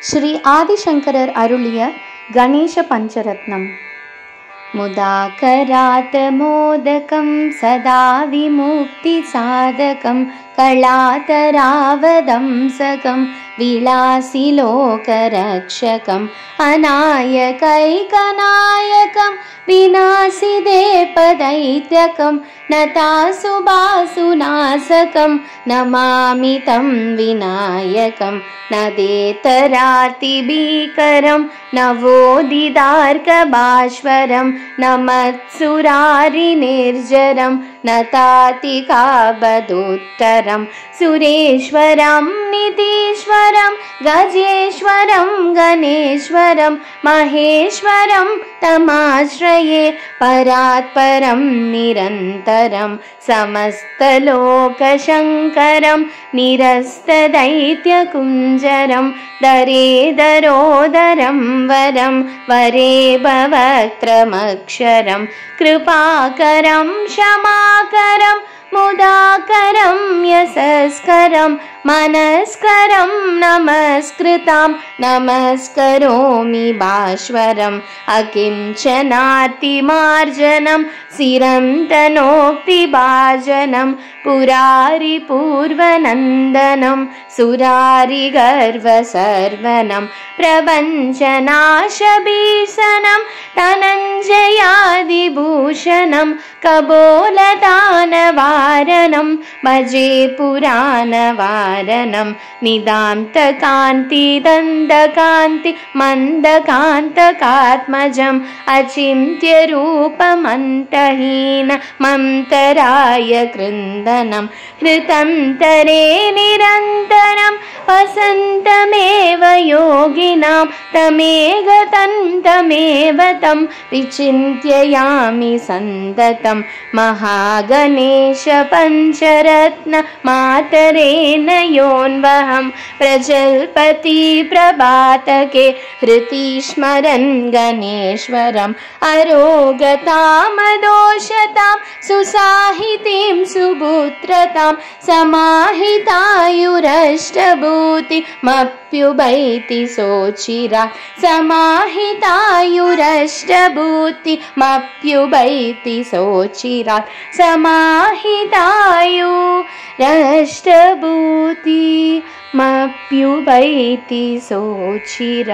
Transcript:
श्री आदिशंकरर अरुळिय गणेश पंचरत्नम। मुदाकरात् मोदकं सदा विमुक्तिसाधकं कलातरावदंसकं विलासिलोकरक्षकम् अनायकैकनायकं विनाशिदेपदैत्यकं नतासुबासुनाशकं नमामि तं विनायकं नदेतरातिभीकरं नवोदितार्कभास्वरं नमत्सुरारिनिर्जरं नतातिकाबदुत्तरं सुरेश्वरं नितीश्वरं गजेश्वरं गणेश्वरं महेश्वरं तमाश्रये परात्परं निरन्तरं समस्तलोकशङ्करं निरस्तदैत्यकुञ्जरं दरेदरोदरं वरं वरे भवक्त्रमक्षरं कृपाकरं क्षमाकरं मुदाकरं यशस्करं मनस्करं नमस्कृतां नमस्करोमि भास्वरम् अकिञ्चनातिमार्जनं शिरं तनोक्तिभाजनं पुरारिपूर्वनन्दनं सुरारिगर्वसर्वनं प्रपञ्चनाशभीषणं धनञ्जयादिभूषणं कबोलदानवारणं भजे पुराणवारणं निदान्तकान्तिदन्तकान्ति मन्दकान्तकात्मजम् अचिन्त्यरूपमन्तहीनमन्तराय कृन्दनं हृतन्तरे निरन्तरं वसन्तमेव योगिनां तमेव तं विचिन्त्ययामि सन्ततं महागणेश पंचरत्न मातरेण योऽन्वहं प्रजल्पति प्रभातके हृति स्मरन् गणेश्वरम् अरोगतामदोषतां सुसाहितीं सुपुत्रतां समाहितायुरष्टभूतिमप्युपैति सोचिरात् समाहितायुरष्टभूतिमप्युपैति सोचिरात् समाहितायुरष्टभूतिमप्युपैति सोचिरात्।